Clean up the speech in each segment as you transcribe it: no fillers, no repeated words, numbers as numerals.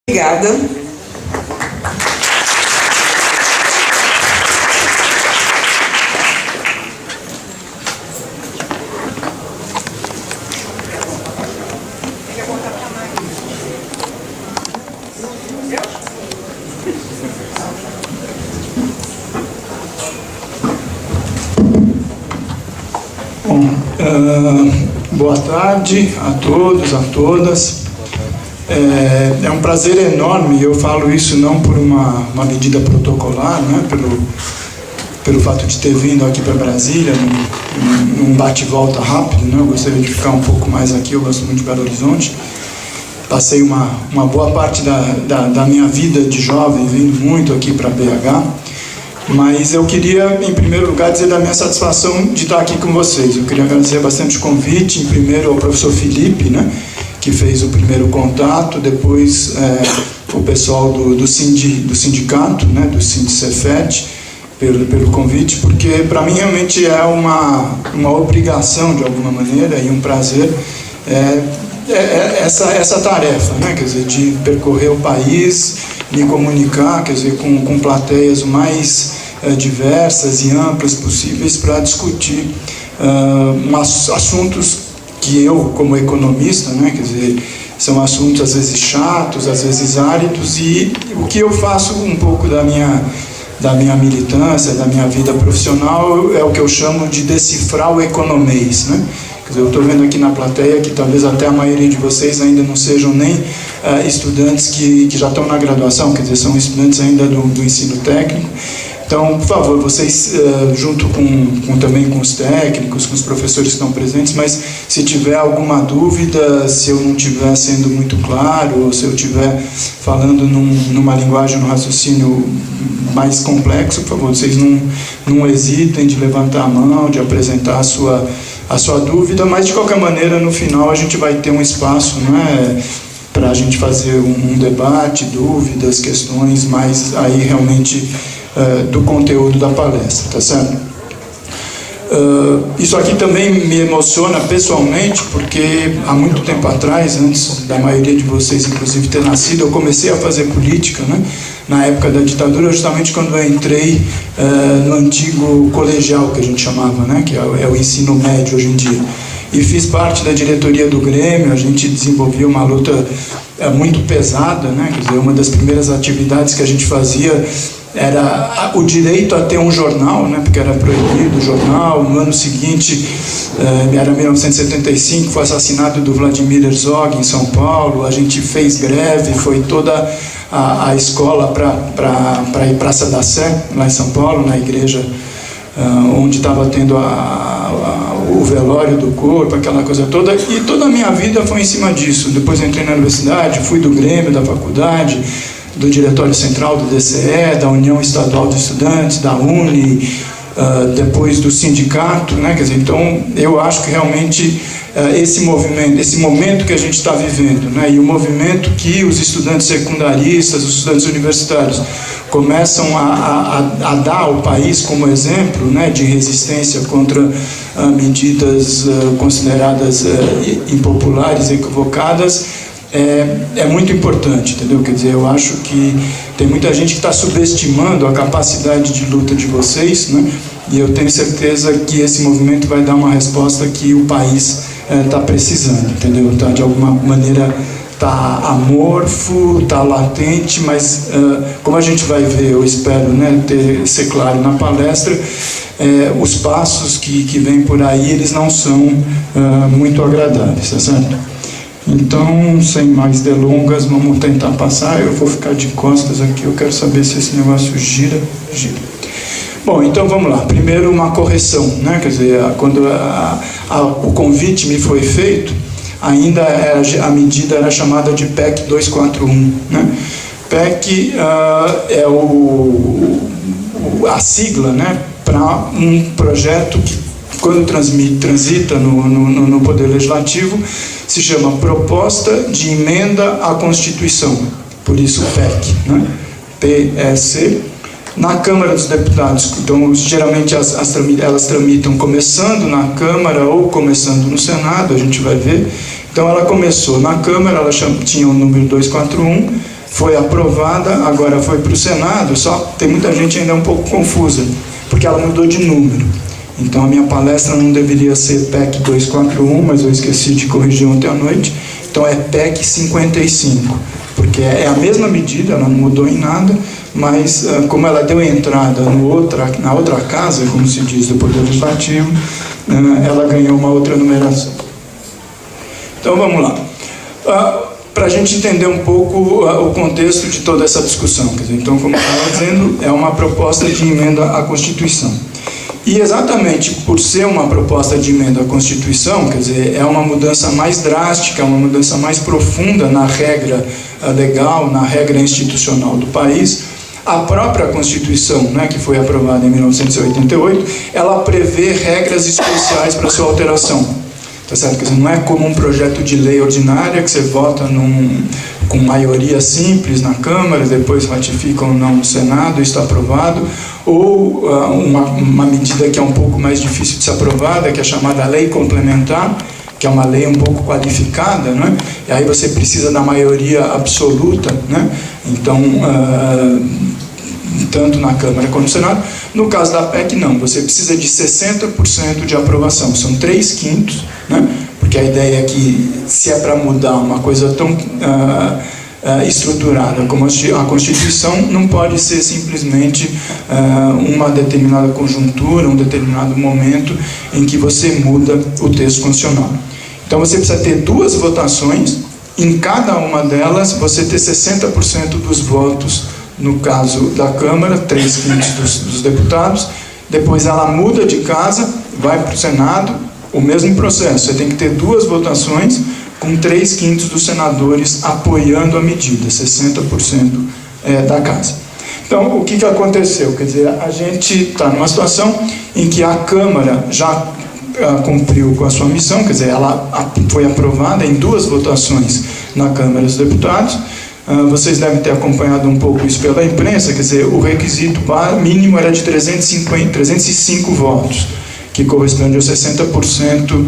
Obrigada. Boa tarde a todos, a todas. É um prazer enorme, eu falo isso não por uma medida protocolar, né, pelo fato de ter vindo aqui para Brasília, num bate-volta rápido, né, eu gostaria de ficar um pouco mais aqui, eu gosto muito de Belo Horizonte. Passei uma boa parte da minha vida de jovem vindo muito aqui para BH, mas eu queria, em primeiro lugar, dizer da minha satisfação de estar aqui com vocês. Eu queria agradecer bastante o convite, em primeiro ao professor Felipe, né, que fez o primeiro contato, depois o pessoal do sindicato, né, do Sindicefet, pelo convite, porque para mim realmente é uma obrigação, de alguma maneira, e um prazer, essa tarefa, né, quer dizer, de percorrer o país, me comunicar, quer dizer, com plateias o mais diversas e amplas possíveis para discutir assuntos que eu, como economista, né, quer dizer, são assuntos às vezes chatos, às vezes áridos, e o que eu faço um pouco da minha militância, da minha vida profissional, é o que eu chamo de decifrar o economês, né? Quer dizer, eu estou vendo aqui na plateia que talvez até a maioria de vocês ainda não sejam nem estudantes que já estão na graduação, quer dizer, são estudantes ainda do ensino técnico. Então, por favor, vocês, junto também com os técnicos, com os professores que estão presentes, mas se tiver alguma dúvida, se eu não estiver sendo muito claro, ou se eu estiver falando numa linguagem, num raciocínio mais complexo, por favor, vocês não hesitem de levantar a mão, de apresentar a sua dúvida, mas de qualquer maneira, no final, a gente vai ter um espaço, né, para a gente fazer um debate, dúvidas, questões, mais aí realmente do conteúdo da palestra, tá certo? Isso aqui também me emociona pessoalmente, porque há muito tempo atrás, antes da maioria de vocês inclusive ter nascido, eu comecei a fazer política, né, na época da ditadura, justamente quando eu entrei no antigo colegial, que a gente chamava, né, que é o ensino médio hoje em dia, e fiz parte da diretoria do Grêmio. A gente desenvolvia uma luta muito pesada, né, quer dizer, uma das primeiras atividades que a gente fazia era o direito a ter um jornal, né, porque era proibido o jornal. No ano seguinte, era 1975, foi assassinado do Vladimir Herzog em São Paulo, a gente fez greve, foi toda a escola para ir Praça da Sé, lá em São Paulo, na igreja onde estava tendo o velório do corpo, aquela coisa toda, e toda a minha vida foi em cima disso. Depois entrei na universidade, fui do Grêmio, da faculdade, do Diretório Central do DCE, da União Estadual de Estudantes, da UNE, depois do sindicato, né? Quer dizer, então eu acho que realmente esse momento que a gente está vivendo, né, e o movimento que os estudantes secundaristas, os estudantes universitários começam a dar ao país como exemplo, né, de resistência contra medidas consideradas impopulares, equivocadas, é muito importante, entendeu? Quer dizer, eu acho que tem muita gente que está subestimando a capacidade de luta de vocês, né? E eu tenho certeza que esse movimento vai dar uma resposta que o país está precisando, entendeu? Tá, de alguma maneira está amorfo, está latente, mas como a gente vai ver, eu espero, né, ser claro na palestra, os passos que vêm por aí, eles não são muito agradáveis, tá certo? Então, sem mais delongas, vamos tentar passar. Eu vou ficar de costas aqui, eu quero saber se esse negócio gira. Bom, então vamos lá. Primeiro, uma correção, né? Quer dizer, quando o convite me foi feito, ainda a medida era chamada de PEC 241, né? PEC é a sigla, né, para um projeto que, quando transita no Poder Legislativo, se chama Proposta de Emenda à Constituição, por isso PEC, né? PEC. Na Câmara dos Deputados, então, geralmente elas tramitam começando na Câmara ou começando no Senado, a gente vai ver. Então ela começou na Câmara, ela tinha o número 241, foi aprovada, agora foi para o Senado, só tem muita gente ainda um pouco confusa, porque ela mudou de número. Então a minha palestra não deveria ser PEC 241, mas eu esqueci de corrigir ontem à noite, então é PEC 55, porque é a mesma medida, ela não mudou em nada, mas como ela deu entrada na outra casa, como se diz, do Poder Legislativo, ela ganhou uma outra numeração. Então vamos lá. Para a gente entender um pouco o contexto de toda essa discussão. Quer dizer, então, como eu estava dizendo, é uma proposta de emenda à Constituição. E exatamente por ser uma proposta de emenda à Constituição, quer dizer, é uma mudança mais drástica, uma mudança mais profunda na regra legal, na regra institucional do país. A própria Constituição, né, que foi aprovada em 1988, ela prevê regras especiais para sua alteração. Tá certo? Quer dizer, não é como um projeto de lei ordinária que você vota com maioria simples na Câmara, depois ratifica ou não no Senado, está aprovado, ou uma medida que é um pouco mais difícil de ser aprovada, que é chamada lei complementar, que é uma lei um pouco qualificada, né? E aí você precisa da maioria absoluta, né? Então, tanto na Câmara quanto no Senado. No caso da PEC, não, você precisa de 60% de aprovação, são 3/5, né? Porque a ideia é que, se é para mudar uma coisa tão estruturada como a Constituição, não pode ser simplesmente uma determinada conjuntura, um determinado momento em que você muda o texto constitucional. Então você precisa ter 2 votações, em cada uma delas você ter 60% dos votos, no caso da Câmara, 3/5 dos deputados, depois ela muda de casa, vai para o Senado, o mesmo processo, você tem que ter 2 votações, com 3/5 dos senadores apoiando a medida, 60% da casa. Então, o que aconteceu? Quer dizer, a gente está numa situação em que a Câmara já cumpriu com a sua missão, quer dizer, ela foi aprovada em 2 votações na Câmara dos Deputados. Vocês devem ter acompanhado um pouco isso pela imprensa, quer dizer, o requisito mínimo era de 305 votos, que corresponde aos 60%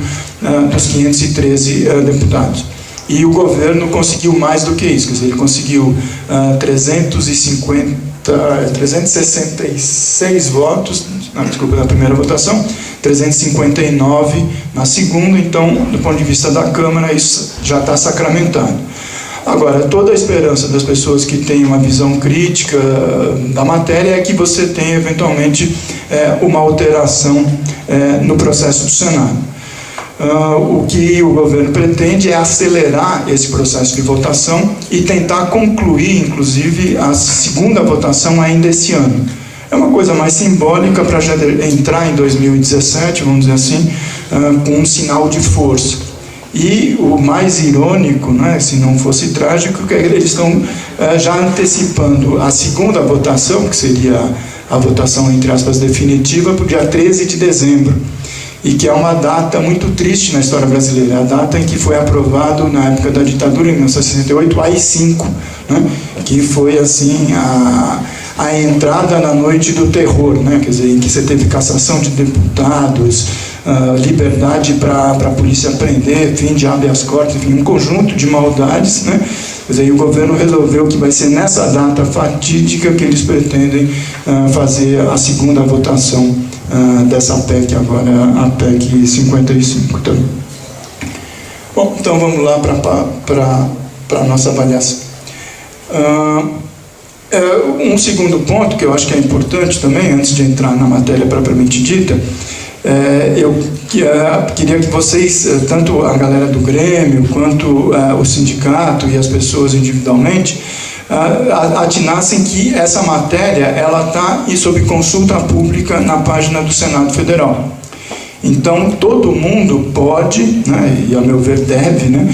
dos 513 deputados. E o governo conseguiu mais do que isso, quer dizer, ele conseguiu 366 votos, na primeira votação, 359 na segunda, então, do ponto de vista da Câmara, isso já está sacramentado. Agora, toda a esperança das pessoas que têm uma visão crítica da matéria é que você tenha, eventualmente, uma alteração no processo do Senado. O que o governo pretende é acelerar esse processo de votação e tentar concluir, inclusive, a segunda votação ainda esse ano. É uma coisa mais simbólica para já entrar em 2017, vamos dizer assim, com um sinal de força. E o mais irônico, né, se não fosse trágico, é que eles estão já antecipando a segunda votação, que seria a votação, entre aspas, definitiva, para o dia 13 de dezembro. E que é uma data muito triste na história brasileira, a data em que foi aprovado, na época da ditadura, em 1968, o AI-5, né, que foi, assim, a entrada na noite do terror, né, quer dizer, em que você teve cassação de deputados, liberdade para a polícia prender, fim de habeas corpus, enfim, um conjunto de maldades, né? Quer dizer, e o governo resolveu que vai ser nessa data fatídica que eles pretendem fazer a segunda votação dessa PEC agora, a PEC 55 também. Bom, então vamos lá para a nossa avaliação. Um segundo ponto que eu acho que é importante também, antes de entrar na matéria propriamente dita, eu queria que vocês, tanto a galera do Grêmio, quanto o sindicato e as pessoas individualmente, atinassem que essa matéria está sob consulta pública na página do Senado Federal. Então, todo mundo pode, né, e a meu ver deve, né,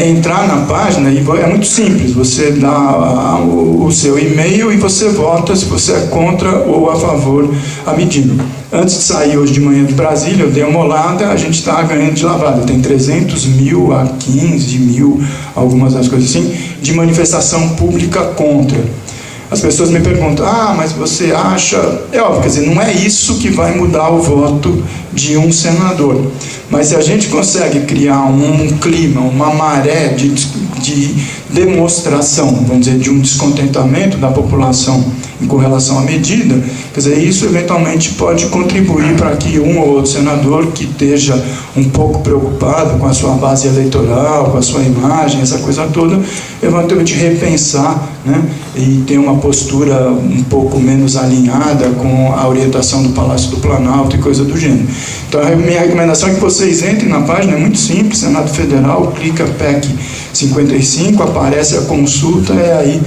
entrar na página, e é muito simples, você dá o seu e-mail e você vota se você é contra ou a favor a medida. Antes de sair hoje de manhã de Brasília, eu dei uma olhada, a gente está ganhando de lavada, tem 300 mil a 15 mil, algumas das coisas assim, de manifestação pública contra. As pessoas me perguntam, mas você acha... É óbvio, quer dizer, não é isso que vai mudar o voto de um senador. Mas se a gente consegue criar um clima, uma maré de demonstração, vamos dizer, de um descontentamento da população com relação à medida, quer dizer, isso eventualmente pode contribuir para que um ou outro senador que esteja um pouco preocupado com a sua base eleitoral, com a sua imagem, essa coisa toda, eventualmente repensar, né, e ter uma postura um pouco menos alinhada com a orientação do Palácio do Planalto e coisa do gênero. Então, a minha recomendação é que vocês entrem na página, é muito simples, Senado Federal, clica PEC 55, aparece a consulta, e aí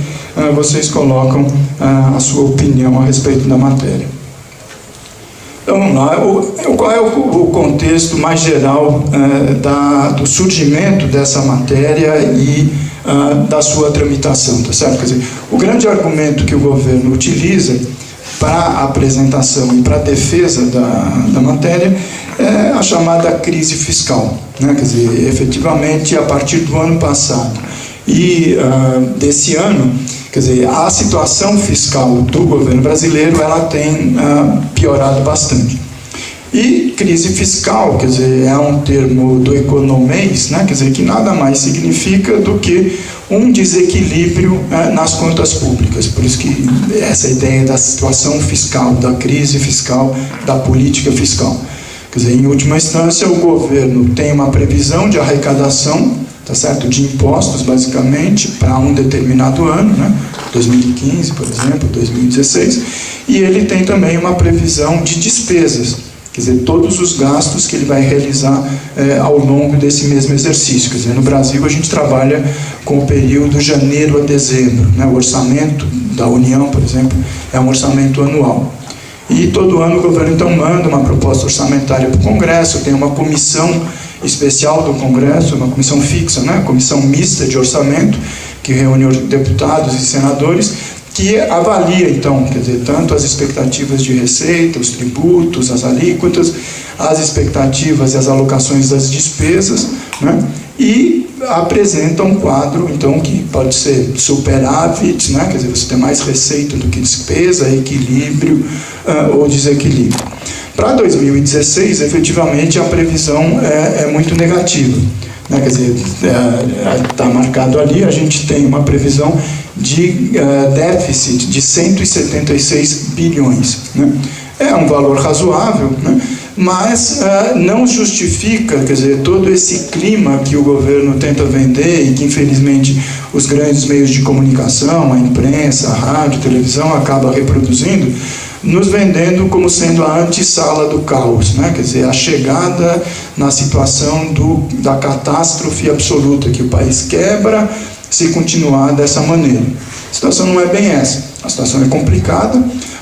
vocês colocam a sua opinião a respeito da matéria. Então, vamos lá. Qual é o contexto mais geral do surgimento dessa matéria e da sua tramitação, tá certo? Quer dizer, o grande argumento que o governo utiliza para a apresentação e para a defesa da matéria é a chamada crise fiscal, né? Quer dizer, efetivamente, a partir do ano passado e desse ano, quer dizer, a situação fiscal do governo brasileiro, ela tem piorado bastante. E crise fiscal, quer dizer, é um termo do economês, né? Quer dizer, que nada mais significa do que um desequilíbrio nas contas públicas. Por isso que essa ideia da situação fiscal, da crise fiscal, da política fiscal. Quer dizer, em última instância, o governo tem uma previsão de arrecadação, tá certo, de impostos, basicamente, para um determinado ano, né? 2015, por exemplo, 2016, e ele tem também uma previsão de despesas, quer dizer, todos os gastos que ele vai realizar ao longo desse mesmo exercício. Quer dizer, no Brasil a gente trabalha com o período janeiro a dezembro, né? O orçamento da União, por exemplo, é um orçamento anual. E todo ano o governo então manda uma proposta orçamentária para o Congresso, tem uma comissão especial do Congresso, uma comissão fixa, né? Comissão mista de orçamento, que reúne os deputados e senadores, que avalia, então, quer dizer, tanto as expectativas de receita, os tributos, as alíquotas, as expectativas e as alocações das despesas, né? E apresenta um quadro, então, que pode ser superávit, né? Quer dizer, você tem mais receita do que despesa, equilíbrio ou desequilíbrio. Para 2016, efetivamente, a previsão é muito negativa, né? Quer dizer, está marcado ali, a gente tem uma previsão de déficit de 176 bilhões. Né? É um valor razoável, né? Mas não justifica, quer dizer, todo esse clima que o governo tenta vender e que, infelizmente, os grandes meios de comunicação, a imprensa, a rádio, a televisão, acaba reproduzindo, nos vendendo como sendo a antessala do caos, né? Quer dizer, a chegada na situação da catástrofe absoluta, que o país quebra se continuar dessa maneira. A situação não é bem essa, a situação é complicada,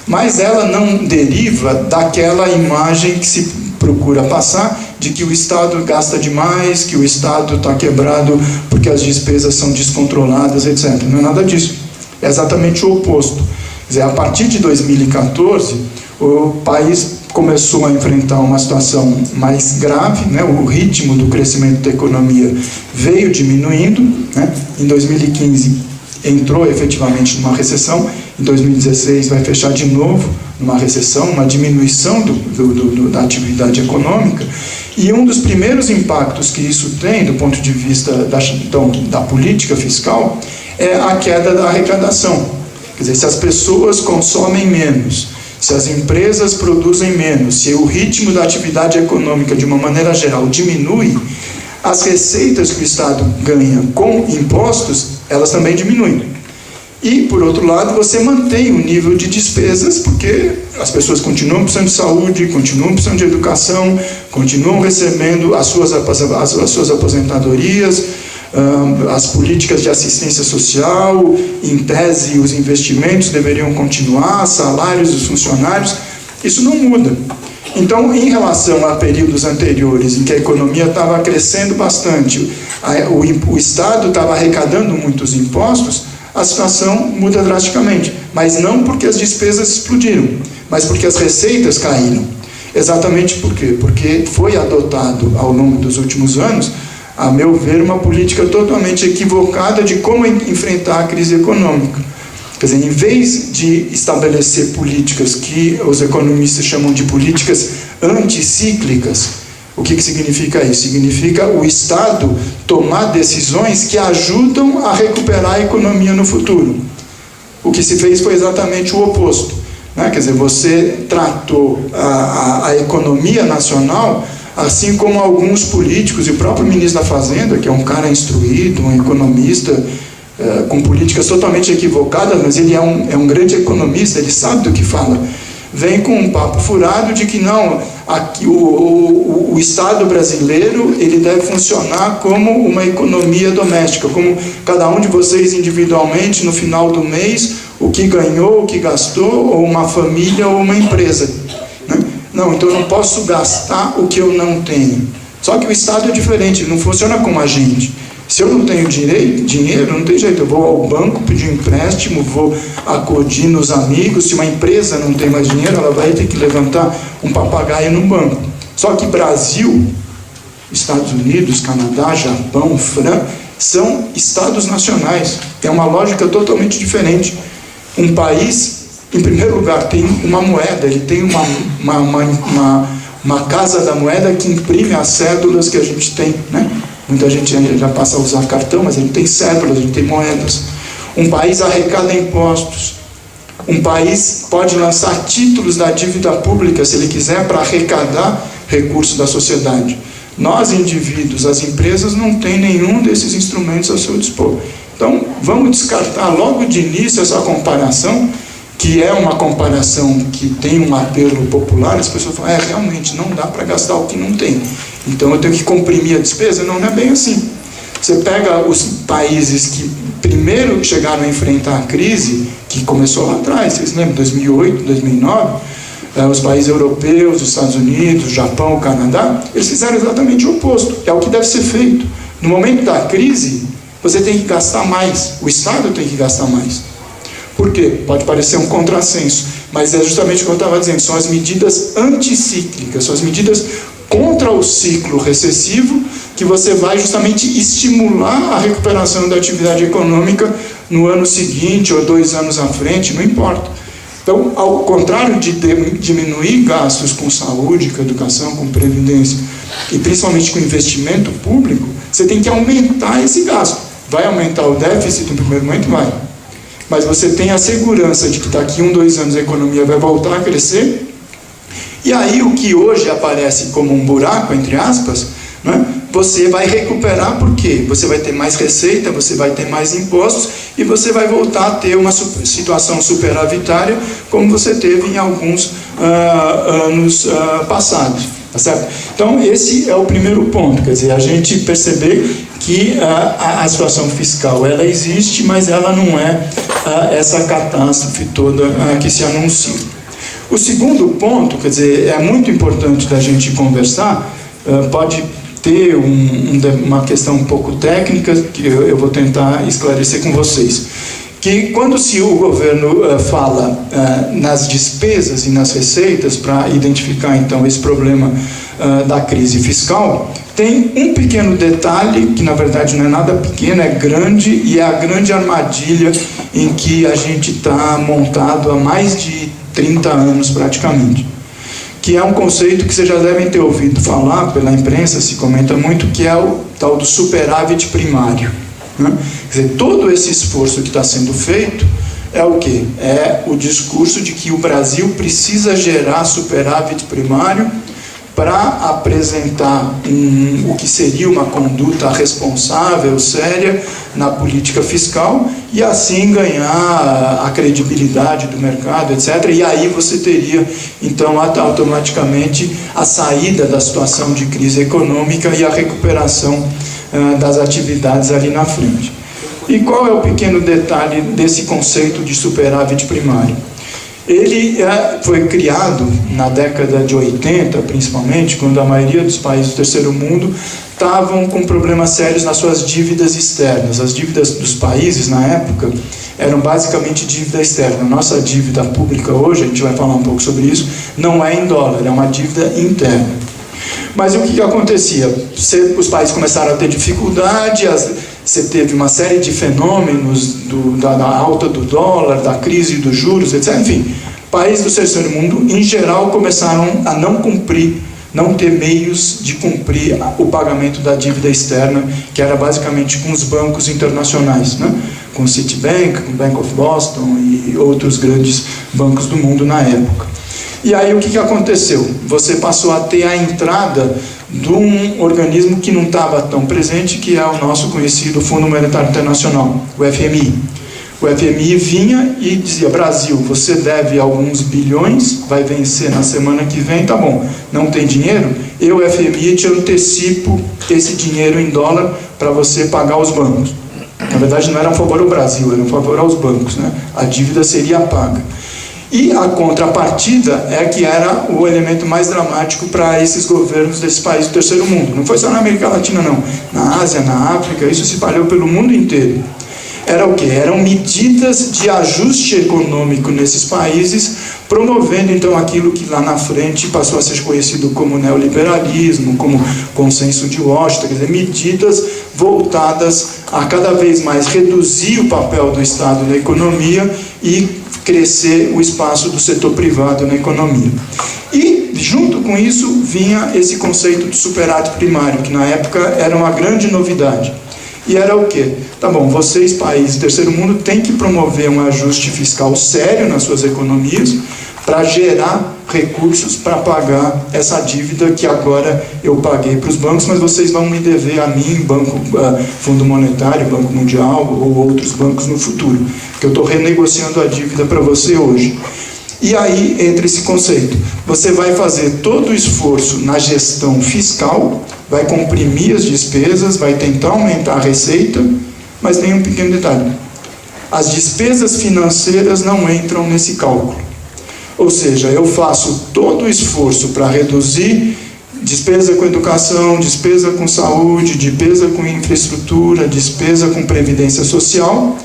mas ela não deriva daquela imagem que se procura passar de que o Estado gasta demais, que o Estado está quebrado porque as despesas são descontroladas, etc. Não é nada disso, é exatamente o oposto. Quer dizer, a partir de 2014, o país começou a enfrentar uma situação mais grave, né? O ritmo do crescimento da economia veio diminuindo, né? Em 2015 entrou efetivamente numa recessão, em 2016 vai fechar de novo numa recessão, uma diminuição da atividade econômica, e um dos primeiros impactos que isso tem do ponto de vista da política fiscal é a queda da arrecadação. Quer dizer, se as pessoas consomem menos, se as empresas produzem menos, se o ritmo da atividade econômica, de uma maneira geral, diminui, as receitas que o Estado ganha com impostos, elas também diminuem. E, por outro lado, você mantém o nível de despesas, porque as pessoas continuam precisando de saúde, continuam precisando de educação, continuam recebendo as suas aposentadorias, as políticas de assistência social, em tese, os investimentos deveriam continuar, salários dos funcionários, isso não muda. Então, em relação a períodos anteriores, em que a economia estava crescendo bastante, o Estado estava arrecadando muitos impostos, a situação muda drasticamente, mas não porque as despesas explodiram, mas porque as receitas caíram. Exatamente por quê? Porque foi adotado ao longo dos últimos anos, a meu ver, uma política totalmente equivocada de como enfrentar a crise econômica. Quer dizer, em vez de estabelecer políticas que os economistas chamam de políticas anticíclicas, O que significa isso? Significa o Estado tomar decisões que ajudam a recuperar a economia no futuro. O que se fez foi exatamente o oposto, né? Quer dizer, você tratou a economia nacional, assim como alguns políticos, e o próprio ministro da Fazenda, que é um cara instruído, um economista, com políticas totalmente equivocadas, mas ele é um grande economista, ele sabe do que fala, vem com um papo furado de que não, aqui, o Estado brasileiro ele deve funcionar como uma economia doméstica, como cada um de vocês individualmente no final do mês, o que ganhou, o que gastou, ou uma família ou uma empresa, né? Não, então eu não posso gastar o que eu não tenho. Só que o Estado é diferente, ele não funciona como a gente. Se eu não tenho dinheiro, não tem jeito, eu vou ao banco pedir um empréstimo, vou acudir nos amigos. Se uma empresa não tem mais dinheiro, ela vai ter que levantar um papagaio no banco. Só que Brasil, Estados Unidos, Canadá, Japão, França, são estados nacionais. É uma lógica totalmente diferente. Um país, em primeiro lugar, tem uma moeda, ele tem uma casa da moeda que imprime as cédulas que a gente tem, né? Muita gente já passa a usar cartão, mas ele tem cédulas, ele tem moedas. Um país arrecada impostos. Um país pode lançar títulos da dívida pública, se ele quiser, para arrecadar recursos da sociedade. Nós, indivíduos, as empresas, não têm nenhum desses instrumentos ao seu dispor. Então, vamos descartar logo de início essa comparação, que é uma comparação que tem um apelo popular. As pessoas falam, realmente não dá para gastar o que não tem, então eu tenho que comprimir a despesa. Não é bem assim. Você pega os países que primeiro chegaram a enfrentar a crise, que começou lá atrás, vocês lembram, 2008, 2009, os países europeus, os Estados Unidos, o Japão, o Canadá, eles fizeram exatamente o oposto. É o que deve ser feito. No momento da crise, você tem que gastar mais, o Estado tem que gastar mais. Por quê? Pode parecer um contrassenso, mas é justamente o que eu estava dizendo, são as medidas anticíclicas, são as medidas contra o ciclo recessivo, que você vai justamente estimular a recuperação da atividade econômica no ano seguinte ou 2 anos à frente, não importa. Então, ao contrário de diminuir gastos com saúde, com educação, com previdência, e principalmente com investimento público, você tem que aumentar esse gasto. Vai aumentar o déficit no primeiro momento? Vai. Mas você tem a segurança de que daqui 1, 2 anos a economia vai voltar a crescer, e aí o que hoje aparece como um buraco, entre aspas, né, você vai recuperar. Por quê? Você vai ter mais receita, você vai ter mais impostos, e você vai voltar a ter uma situação superavitária, como você teve em alguns anos passados. Tá certo? Então, esse é o primeiro ponto, quer dizer, a gente perceber que a situação fiscal, ela existe, mas ela não é essa catástrofe toda que se anuncia. O segundo ponto, quer dizer, é muito importante da gente conversar, pode ter uma questão um pouco técnica, que eu vou tentar esclarecer com vocês. Que quando o governo fala nas despesas e nas receitas, para identificar então esse problema da crise fiscal, tem um pequeno detalhe, que na verdade não é nada pequeno, é grande, e é a grande armadilha em que a gente está montado há mais de 30 anos praticamente, que é um conceito que vocês já devem ter ouvido falar pela imprensa, se comenta muito, que é o tal do superávit primário. Né? Quer dizer, todo esse esforço que está sendo feito é o quê? É o discurso de que o Brasil precisa gerar superávit primário para apresentar o que seria uma conduta responsável, séria, na política fiscal, e assim ganhar a credibilidade do mercado, etc. E aí você teria, então, automaticamente a saída da situação de crise econômica e a recuperação das atividades ali na frente. E qual é o pequeno detalhe desse conceito de superávit primário? Ele foi criado na década de 80, principalmente, quando a maioria dos países do terceiro mundo estavam com problemas sérios nas suas dívidas externas. As dívidas dos países, na época, eram basicamente dívida externa. Nossa dívida pública hoje, a gente vai falar um pouco sobre isso, não é em dólar, é uma dívida interna. Mas o que acontecia? Os países começaram a ter dificuldade, você teve uma série de fenômenos da alta do dólar, da crise dos juros, etc. Enfim, países do terceiro mundo, em geral, começaram a não cumprir não ter meios de cumprir o pagamento da dívida externa, que era basicamente com os bancos internacionais, né? Com o Citibank, com o Bank of Boston e outros grandes bancos do mundo na época. E aí o que aconteceu? Você passou a ter a entrada de um organismo que não estava tão presente, que é o nosso conhecido Fundo Monetário Internacional, o FMI. O FMI vinha e dizia: Brasil, você deve alguns bilhões, vai vencer na semana que vem, tá bom, não tem dinheiro? Eu, FMI, te antecipo esse dinheiro em dólar para você pagar os bancos. Na verdade, não era a favor ao Brasil, era a favor aos bancos, né? A dívida seria paga. E a contrapartida é que era o elemento mais dramático para esses governos desses países do terceiro mundo. Não foi só na América Latina, não. Na Ásia, na África, isso se espalhou pelo mundo inteiro. Era o quê? Eram medidas de ajuste econômico nesses países, promovendo então aquilo que lá na frente passou a ser conhecido como neoliberalismo, como consenso de Washington, quer dizer, medidas voltadas a cada vez mais reduzir o papel do Estado na economia e crescer o espaço do setor privado na economia. E, junto com isso, vinha esse conceito de superávit primário, que na época era uma grande novidade. E era o quê? Tá bom, vocês, países do terceiro mundo, têm que promover um ajuste fiscal sério nas suas economias para gerar recursos para pagar essa dívida que agora eu paguei para os bancos, mas vocês vão me dever a mim, Fundo Monetário, Banco Mundial ou outros bancos no futuro, que eu estou renegociando a dívida para você hoje. E aí entra esse conceito. Você vai fazer todo o esforço na gestão fiscal, vai comprimir as despesas, vai tentar aumentar a receita, mas tem um pequeno detalhe: as despesas financeiras não entram nesse cálculo. Ou seja, eu faço todo o esforço para reduzir despesa com educação, despesa com saúde, despesa com infraestrutura, despesa com previdência social,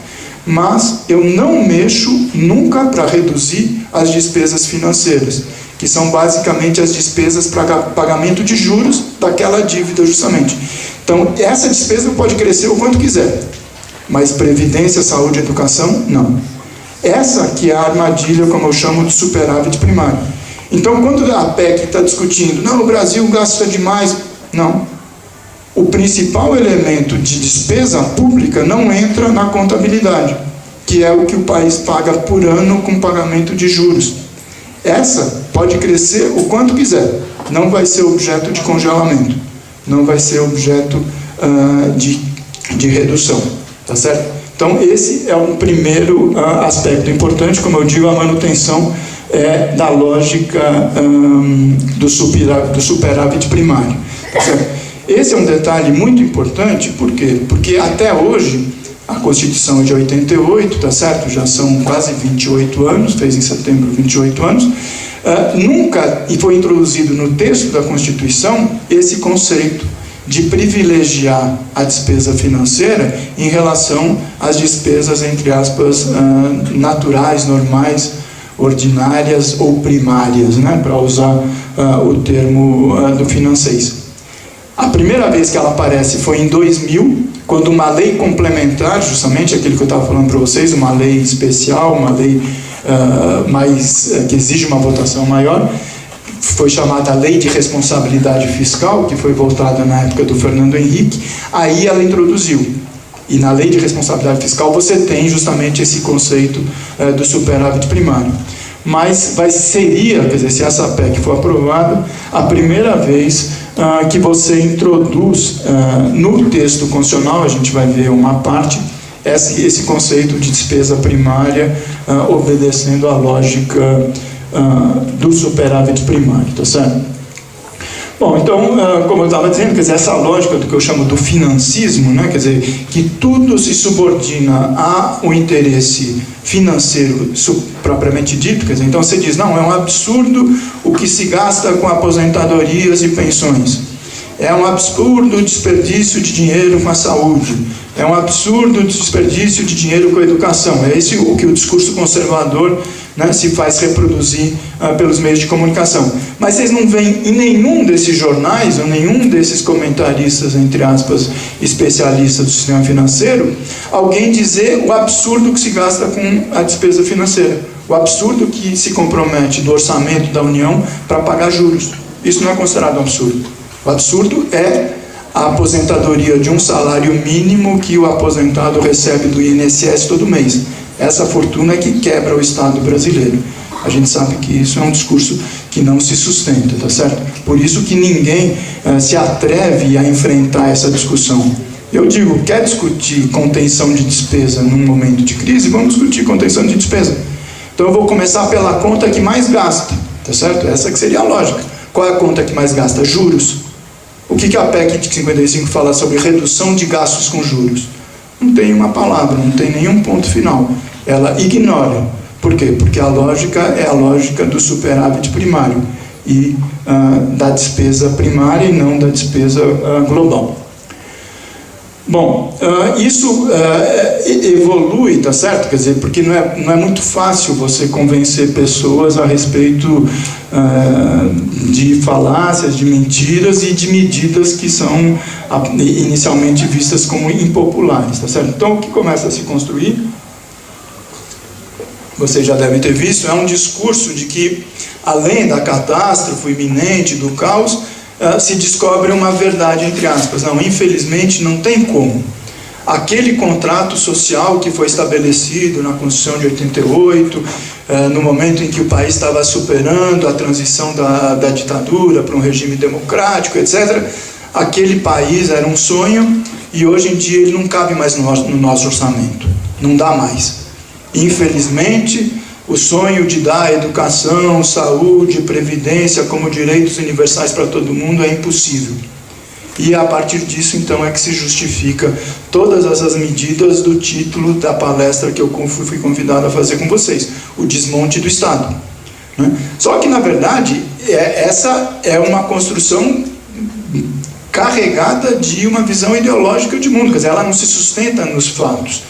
mas eu não mexo nunca para reduzir as despesas financeiras, que são basicamente as despesas para pagamento de juros daquela dívida justamente. Então, essa despesa pode crescer o quanto quiser, mas previdência, saúde e educação, não. Essa que é a armadilha, como eu chamo, de superávit primário. Então, quando a PEC está discutindo, não, o Brasil gasta demais, não. O principal elemento de despesa pública não entra na contabilidade, que é o que o país paga por ano com pagamento de juros. Essa pode crescer o quanto quiser, não vai ser objeto de congelamento, não vai ser objeto de redução, tá certo? Então, esse é um primeiro aspecto importante, como eu digo, a manutenção da lógica do superávit primário. Tá certo? Esse é um detalhe muito importante, por quê? Porque até hoje, a Constituição é de 88, tá certo? Já são quase 28 anos, fez em setembro 28 anos, nunca foi introduzido no texto da Constituição esse conceito de privilegiar a despesa financeira em relação às despesas, entre aspas, naturais, normais, ordinárias ou primárias, né, para usar o termo do financês. A primeira vez que ela aparece foi em 2000, quando uma lei complementar, justamente aquilo que eu estava falando para vocês, uma lei especial, uma lei que exige uma votação maior, foi chamada Lei de Responsabilidade Fiscal, que foi votada na época do Fernando Henrique. Aí ela introduziu. E na Lei de Responsabilidade Fiscal você tem justamente esse conceito do superávit primário. Mas seria, quer dizer, se essa PEC for aprovada, a primeira vez que você introduz no texto constitucional, a gente vai ver uma parte, esse conceito de despesa primária, obedecendo à lógica do superávit primário, tá certo? Bom, então, como eu estava dizendo, quer dizer, essa lógica do que eu chamo do financismo, né, quer dizer, que tudo se subordina ao interesse financeiro propriamente dito, quer dizer, então você diz, não, é um absurdo o que se gasta com aposentadorias e pensões, é um absurdo o desperdício de dinheiro com a saúde, é um absurdo o desperdício de dinheiro com a educação. É esse o que o discurso conservador, né, se faz reproduzir pelos meios de comunicação. Mas vocês não veem em nenhum desses jornais, ou nenhum desses comentaristas, entre aspas, especialistas do sistema financeiro, alguém dizer o absurdo que se gasta com a despesa financeira, o absurdo que se compromete do orçamento da União para pagar juros. isso não é considerado um absurdo. O absurdo é a aposentadoria de um salário mínimo que o aposentado recebe do INSS todo mês. Essa fortuna é que quebra o Estado brasileiro. A gente sabe que isso é um discurso que não se sustenta, tá certo? Por isso que ninguém se atreve a enfrentar essa discussão. Eu digo, quer discutir contenção de despesa num momento de crise? Vamos discutir contenção de despesa. Então eu vou começar pela conta que mais gasta, tá certo? Essa que seria a lógica. Qual é a conta que mais gasta? Juros. O que a PEC de 55 fala sobre redução de gastos com juros? Não tem uma palavra, não tem nenhum ponto final. Ela ignora. Por quê? Porque a lógica é a lógica do superávit primário e da despesa primária e não da despesa global. Bom, isso evolui, tá certo? Quer dizer, porque não é muito fácil você convencer pessoas a respeito de falácias, de mentiras e de medidas que são inicialmente vistas como impopulares, tá certo? Então, o que começa a se construir, vocês já devem ter visto, é um discurso de que, além da catástrofe iminente, do caos, se descobre uma verdade, entre aspas. Não, infelizmente não tem como. Aquele contrato social que foi estabelecido na Constituição de 88, no momento em que o país estava superando a transição da ditadura para um regime democrático, etc., aquele país era um sonho e hoje em dia ele não cabe mais no nosso orçamento. Não dá mais. Infelizmente, o sonho de dar educação, saúde, previdência como direitos universais para todo mundo é impossível. E a partir disso, então, é que se justifica todas essas medidas do título da palestra que eu fui convidado a fazer com vocês, o desmonte do Estado. Né? Só que, na verdade, essa é uma construção carregada de uma visão ideológica de mundo, quer dizer, ela não se sustenta nos fatos.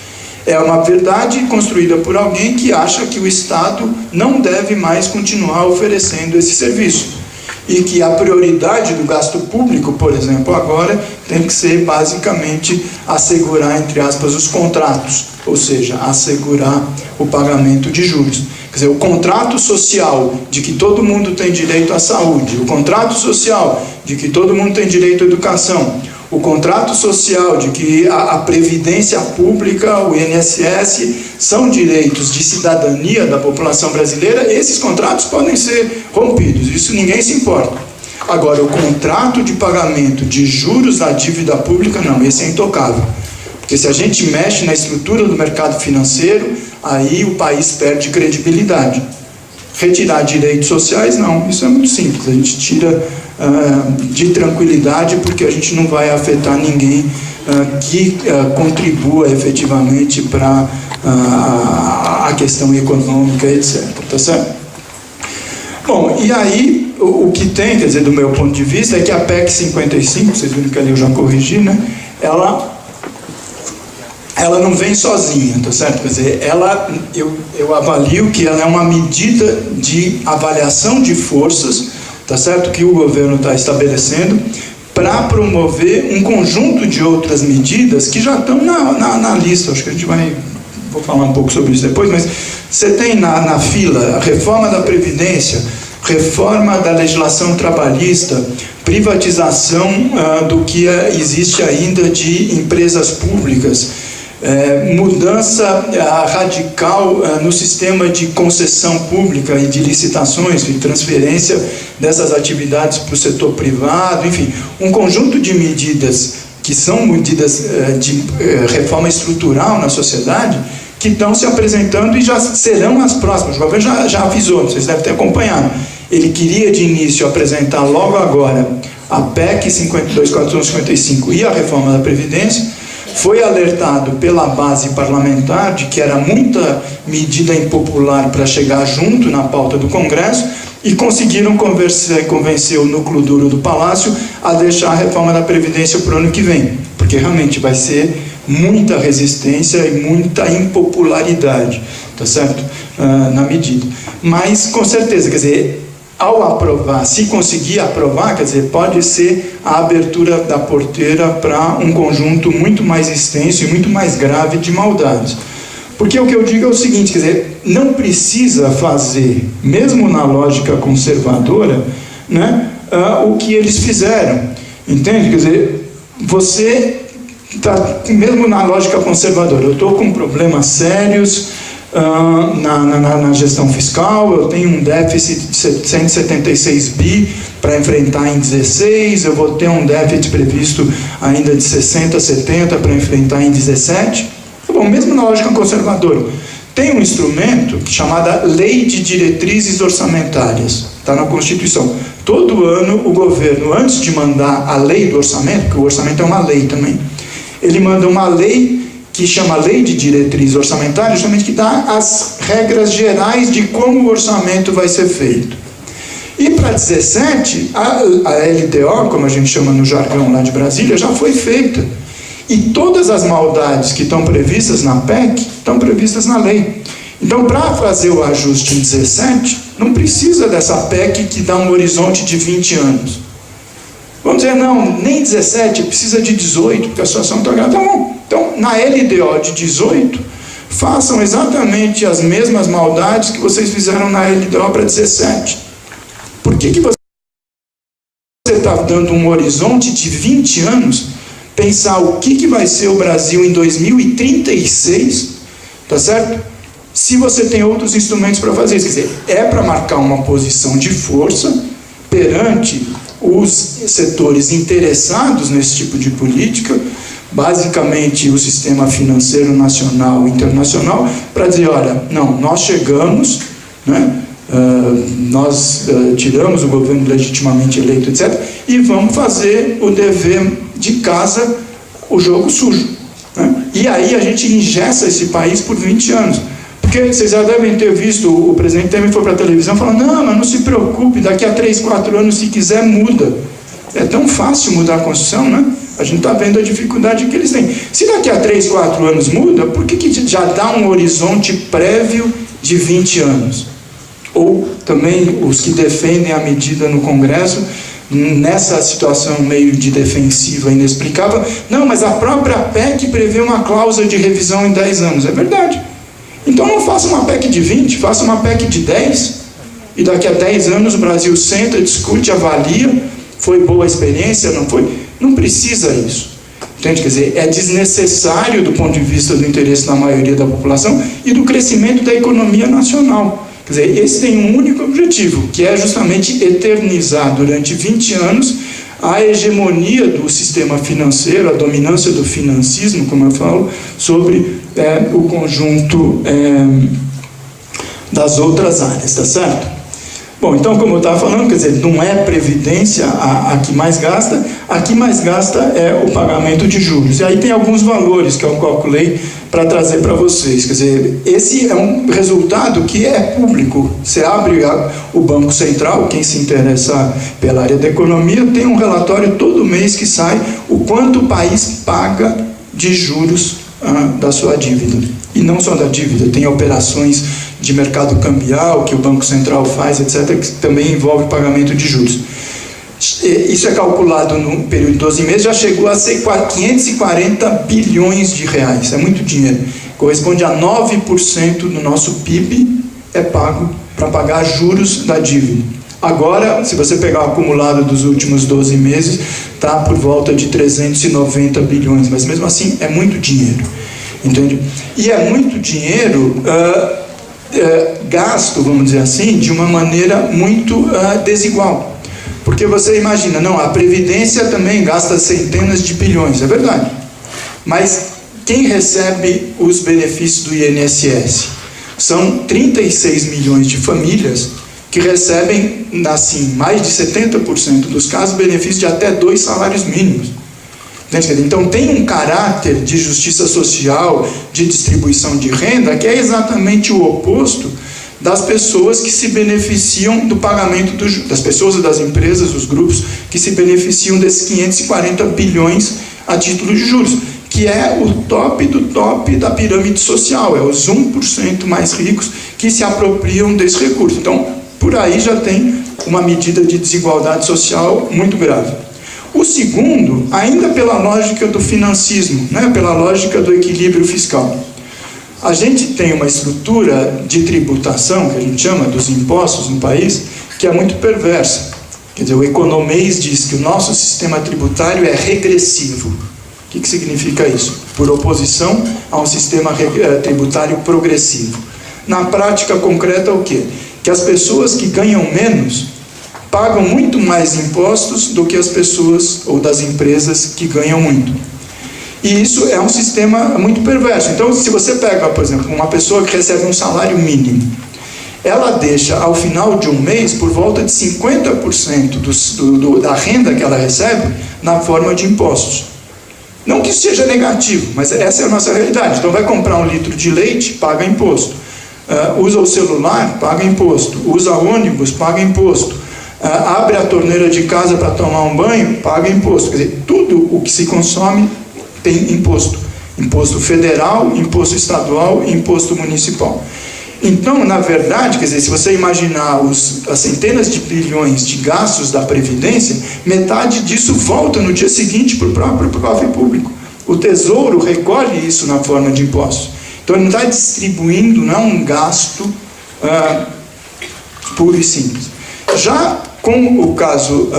É uma verdade construída por alguém que acha que o Estado não deve mais continuar oferecendo esse serviço. E que a prioridade do gasto público, por exemplo, agora, tem que ser basicamente assegurar, entre aspas, os contratos. Ou seja, assegurar o pagamento de juros. Quer dizer, o contrato social de que todo mundo tem direito à saúde, o contrato social de que todo mundo tem direito à educação, o contrato social de que a previdência pública, o INSS, são direitos de cidadania da população brasileira, esses contratos podem ser rompidos, isso ninguém se importa. Agora, o contrato de pagamento de juros da dívida pública, não, esse é intocável. Porque se a gente mexe na estrutura do mercado financeiro, aí o país perde credibilidade. Retirar direitos sociais, não, isso é muito simples, a gente tira de tranquilidade, porque a gente não vai afetar ninguém que contribua efetivamente para a questão econômica, etc. Tá certo? Bom, e aí o que tem, quer dizer, do meu ponto de vista, é que a PEC 55, vocês viram que ali eu já corrigi, né? Ela não vem sozinha, tá certo? Quer dizer, eu avalio que ela é uma medida de avaliação de forças, tá certo? Que o governo está estabelecendo para promover um conjunto de outras medidas que já estão na lista. Acho que a gente vou falar um pouco sobre isso depois, mas você tem na fila a reforma da Previdência, reforma da legislação trabalhista, privatização do que existe ainda de empresas públicas, mudança radical no sistema de concessão pública e de licitações e transferência dessas atividades para o setor privado, enfim, um conjunto de medidas que são medidas de reforma estrutural na sociedade que estão se apresentando e já serão as próximas. O governo já avisou, vocês devem ter acompanhado. Ele queria de início apresentar logo agora a PEC 2455 e a reforma da Previdência. Foi alertado pela base parlamentar de que era muita medida impopular para chegar junto na pauta do Congresso e conseguiram convencer o núcleo duro do Palácio a deixar a reforma da Previdência para o ano que vem, porque realmente vai ser muita resistência e muita impopularidade, tá certo? Na medida. Mas, com certeza, quer dizer, ao aprovar, se conseguir aprovar, quer dizer, pode ser a abertura da porteira para um conjunto muito mais extenso e muito mais grave de maldades. Porque o que eu digo é o seguinte, quer dizer, não precisa fazer, mesmo na lógica conservadora, né, o que eles fizeram. Entende? Quer dizer, você está, mesmo na lógica conservadora, eu estou com problemas sérios na gestão fiscal, eu tenho um déficit de 176 bi para enfrentar em 16, eu vou ter um déficit previsto ainda de 60, 70 para enfrentar em 17. Bom, mesmo na lógica conservadora, tem um instrumento chamado Lei de Diretrizes Orçamentárias, está na Constituição. Todo ano o governo, antes de mandar a lei do orçamento, porque o orçamento é uma lei também, ele manda uma lei que chama Lei de Diretrizes Orçamentárias, justamente que dá as regras gerais de como o orçamento vai ser feito. E para 17, a LDO, como a gente chama no jargão lá de Brasília, já foi feita. E todas as maldades que estão previstas na PEC estão previstas na lei. Então, para fazer o ajuste em 17, não precisa dessa PEC que dá um horizonte de 20 anos. Vamos dizer, não, nem 17, precisa de 18, porque a situação está grave. Tá bom. Então, na LDO de 18, façam exatamente as mesmas maldades que vocês fizeram na LDO para 17. Por que você está dando um horizonte de 20 anos, pensar o que vai ser o Brasil em 2036, tá certo? Se você tem outros instrumentos para fazer isso, quer dizer, é para marcar uma posição de força perante os setores interessados nesse tipo de política, basicamente o sistema financeiro nacional e internacional, para dizer, olha, não, nós chegamos, né, nós tiramos o governo legitimamente eleito, etc., e vamos fazer o dever de casa, o jogo sujo. Né? E aí a gente engessa esse país por 20 anos. Porque vocês já devem ter visto, o presidente Temer foi para a televisão falando, não, mas não se preocupe, daqui a 3, 4 anos, se quiser, muda. É tão fácil mudar a Constituição, né? A gente está vendo a dificuldade que eles têm. Se daqui a 3, 4 anos muda, por que já dá um horizonte prévio de 20 anos? Ou também os que defendem a medida no Congresso, nessa situação meio de defensiva inexplicável, não, mas a própria PEC prevê uma cláusula de revisão em 10 anos. É verdade. Então não faça uma PEC de 20, faça uma PEC de 10, e daqui a 10 anos o Brasil senta, discute, avalia, foi boa a experiência, não foi? Não precisa isso. Entende? Quer dizer, é desnecessário do ponto de vista do interesse da maioria da população e do crescimento da economia nacional. Quer dizer, esse tem um único objetivo, que é justamente eternizar durante 20 anos a hegemonia do sistema financeiro, a dominância do financismo, como eu falo, sobre o conjunto das outras áreas, tá certo? Bom, então, como eu estava falando, quer dizer, não é previdência a que mais gasta é o pagamento de juros. E aí tem alguns valores que eu calculei para trazer para vocês. Quer dizer, esse é um resultado que é público. Você abre o Banco Central, quem se interessar pela área da economia, tem um relatório todo mês que sai o quanto o país paga de juros da sua dívida. E não só da dívida, tem operações de mercado cambial que o Banco Central faz, etc., que também envolve pagamento de juros. Isso é calculado no período de 12 meses, já chegou a ser 540 bilhões de reais. É muito dinheiro. Corresponde a 9% do nosso PIB é pago para pagar juros da dívida. Agora, se você pegar o acumulado dos últimos 12 meses, está por volta de 390 bilhões, mas mesmo assim é muito dinheiro. Entende? E é muito dinheiro gasto, vamos dizer assim, de uma maneira muito desigual. Porque você imagina, não, a Previdência também gasta centenas de bilhões, é verdade. Mas quem recebe os benefícios do INSS? São 36 milhões de famílias que recebem, assim, mais de 70% dos casos, benefícios de até 2 salários mínimos. Então tem um caráter de justiça social, de distribuição de renda, que é exatamente o oposto das pessoas que se beneficiam do pagamento das pessoas e das empresas, dos grupos que se beneficiam desses 540 bilhões a título de juros, que é o top do top da pirâmide social, é os 1% mais ricos que se apropriam desse recurso. Então, por aí já tem uma medida de desigualdade social muito grave. O segundo, ainda pela lógica do financismo, né, pela lógica do equilíbrio fiscal. A gente tem uma estrutura de tributação, que a gente chama dos impostos no país, que é muito perversa. Quer dizer, o economês diz que o nosso sistema tributário é regressivo. O que significa isso? Por oposição a um sistema tributário progressivo. Na prática concreta, o quê? Que as pessoas que ganham menos pagam muito mais impostos do que as pessoas ou das empresas que ganham muito. E isso é um sistema muito perverso. Então, se você pega, por exemplo, uma pessoa que recebe um salário mínimo, ela deixa, ao final de um mês, por volta de 50% da renda que ela recebe na forma de impostos. Não que isso seja negativo, mas essa é a nossa realidade. Então, vai comprar um litro de leite, paga imposto. Usa o celular, paga imposto. Usa ônibus, paga imposto. Abre a torneira de casa para tomar um banho, paga imposto. Quer dizer, tudo o que se consome tem imposto. Imposto federal, imposto estadual e imposto municipal. Então, na verdade, quer dizer, se você imaginar as centenas de bilhões de gastos da Previdência, metade disso volta no dia seguinte para o próprio cofre público. O Tesouro recolhe isso na forma de impostos. Então, ele não está distribuindo, não é um gasto puro e simples. Já com o caso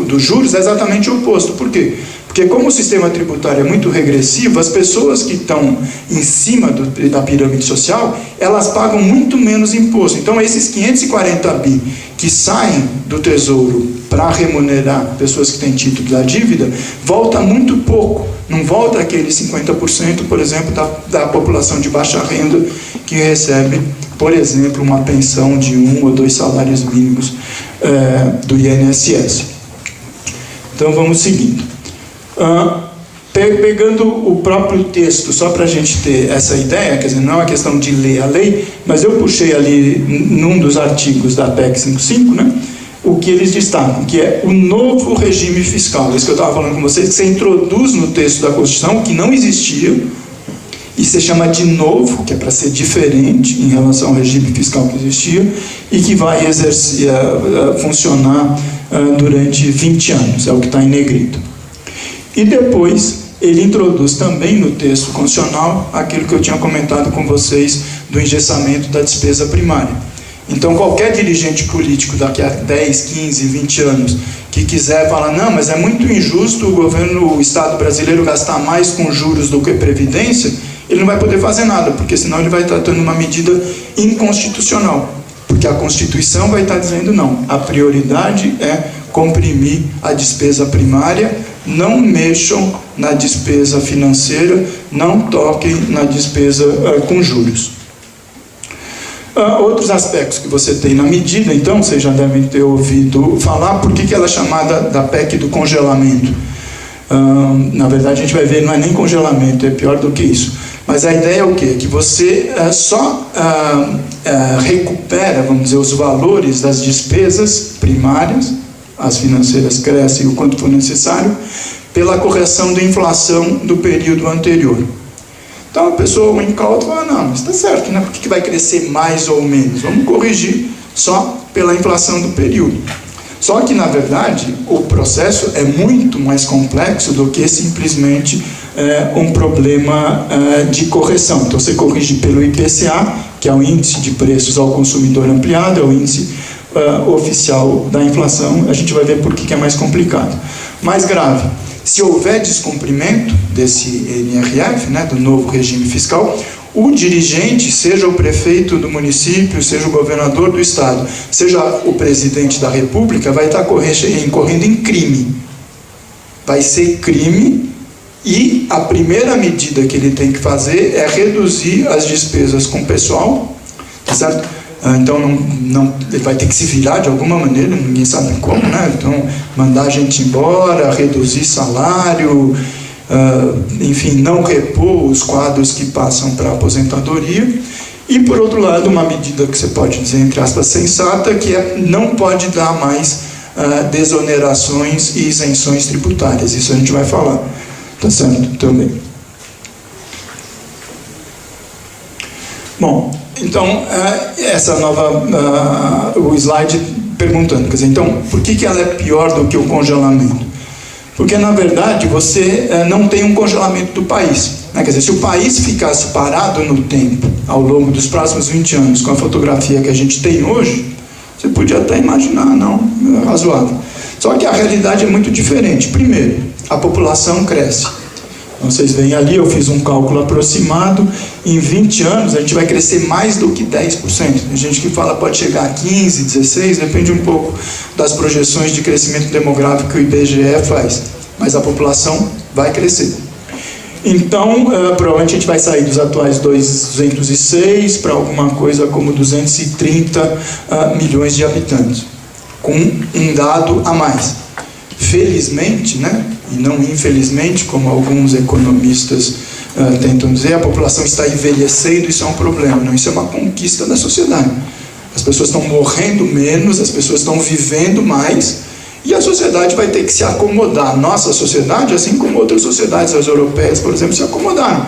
dos juros, é exatamente o oposto. Por quê? Porque como o sistema tributário é muito regressivo, as pessoas que estão em cima da pirâmide social, elas pagam muito menos imposto. Então, esses 540 bi que saem do Tesouro para remunerar pessoas que têm título da dívida, volta muito pouco. Não volta aquele 50%, por exemplo, da população de baixa renda que recebe, por exemplo, uma pensão de 1 ou 2 salários mínimos do INSS. Então, vamos seguindo. Pegando o próprio texto, só para a gente ter essa ideia, quer dizer, não é uma questão de ler a lei, mas eu puxei ali num dos artigos da PEC 55, né, o que eles destacam, que é o novo regime fiscal. Isso que eu estava falando com vocês, que você introduz no texto da Constituição, que não existia, e você chama de novo, que é para ser diferente em relação ao regime fiscal que existia, e que vai funcionar durante 20 anos, é o que está em negrito. E depois, ele introduz também no texto constitucional aquilo que eu tinha comentado com vocês do engessamento da despesa primária. Então, qualquer dirigente político daqui a 10, 15, 20 anos que quiser falar, não, mas é muito injusto o Estado brasileiro gastar mais com juros do que previdência, ele não vai poder fazer nada, porque senão ele vai estar tendo uma medida inconstitucional. Porque a Constituição vai estar dizendo não, a prioridade é comprimir a despesa primária, não mexam na despesa financeira, não toquem na despesa com juros. Outros aspectos que você tem na medida, então, vocês já devem ter ouvido falar, por que ela é chamada da PEC do congelamento? Na verdade, a gente vai ver, não é nem congelamento, é pior do que isso. Mas a ideia é o quê? Que você só recupera, vamos dizer, os valores das despesas primárias, as financeiras crescem o quanto for necessário, pela correção da inflação do período anterior. Então a pessoa, um incauto, fala, não, mas está certo, né? Por que vai crescer mais ou menos? Vamos corrigir só pela inflação do período. Só que, na verdade, o processo é muito mais complexo do que simplesmente um problema de correção. Então você corrige pelo IPCA, que é o Índice de Preços ao Consumidor Ampliado, é o índice oficial da inflação. A gente vai ver por que é mais complicado. Mais grave, se houver descumprimento desse NRF, né, do novo regime fiscal, o dirigente, seja o prefeito do município, seja o governador do estado, seja o presidente da república, vai estar incorrendo em crime. Vai ser crime, e a primeira medida que ele tem que fazer é reduzir as despesas com o pessoal, tá certo? Então ele vai ter que se virar de alguma maneira, ninguém sabe como, né? Então mandar a gente embora, reduzir salário, enfim, não repor os quadros que passam para a aposentadoria. E por outro lado, uma medida que você pode dizer, entre aspas, sensata, que é não pode dar mais desonerações e isenções tributárias. Isso a gente vai falar, tá certo? Também. Bom, então, essa nova, o slide perguntando, quer dizer, então, por que ela é pior do que o congelamento? Porque, na verdade, você não tem um congelamento do país, né? Quer dizer, se o país ficasse parado no tempo, ao longo dos próximos 20 anos, com a fotografia que a gente tem hoje, Você podia até imaginar, não, é razoável. Só que a realidade é muito diferente. Primeiro, a população cresce. Então, vocês veem ali, eu fiz um cálculo aproximado, em 20 anos a gente vai crescer mais do que 10%. Tem gente que fala pode chegar a 15, 16, depende um pouco das projeções de crescimento demográfico que o IBGE faz. Mas a população vai crescer. Então, provavelmente a gente vai sair dos atuais 206 para alguma coisa como 230 milhões de habitantes, com um dado a mais. Felizmente, né, e não infelizmente, como alguns economistas tentam dizer, a população está envelhecendo, isso é um problema, não, isso é uma conquista da sociedade. As pessoas estão morrendo menos, as pessoas estão vivendo mais, e a sociedade vai ter que se acomodar. Nossa sociedade, assim como outras sociedades, as europeias, por exemplo, se acomodaram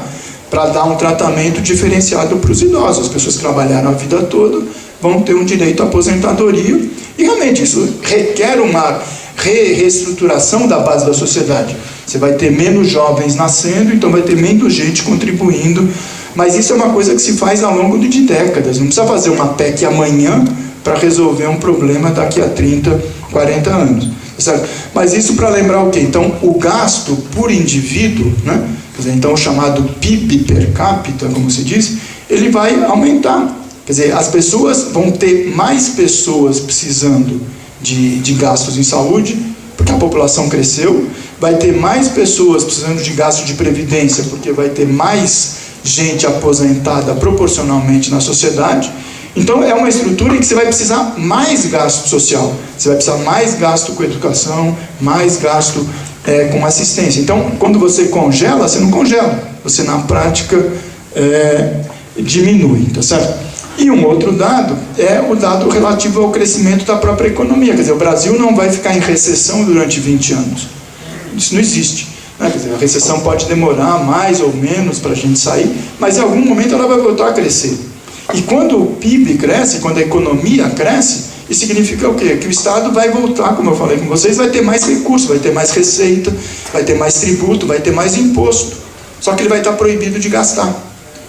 para dar um tratamento diferenciado para os idosos. As pessoas que trabalharam a vida toda vão ter um direito à aposentadoria, e realmente isso requer uma reestruturação da base da sociedade. Você vai ter menos jovens nascendo, então vai ter menos gente contribuindo, mas isso é uma coisa que se faz ao longo de décadas. Não precisa fazer uma PEC amanhã para resolver um problema daqui a 30, 40 anos. Certo? Mas isso para lembrar o quê? Então, o gasto por indivíduo, né? Quer dizer, então o chamado PIB per capita, como se diz, ele vai aumentar. Quer dizer, as pessoas vão ter mais pessoas precisando de gastos em saúde, porque a população cresceu, vai ter mais pessoas precisando de gasto de previdência, porque vai ter mais gente aposentada proporcionalmente na sociedade. Então é uma estrutura em que você vai precisar mais gasto social, você vai precisar mais gasto com educação, mais gasto com assistência. Então, quando você congela, você não congela, você na prática diminui, tá certo? E um outro dado é o dado relativo ao crescimento da própria economia. Quer dizer, o Brasil não vai ficar em recessão durante 20 anos. Isso não existe. Né? Quer dizer, a recessão pode demorar mais ou menos para a gente sair, mas em algum momento ela vai voltar a crescer. E quando o PIB cresce, quando a economia cresce, isso significa o quê? Que o Estado vai voltar, como eu falei com vocês, vai ter mais recursos, vai ter mais receita, vai ter mais tributo, vai ter mais imposto. Só que ele vai estar proibido de gastar.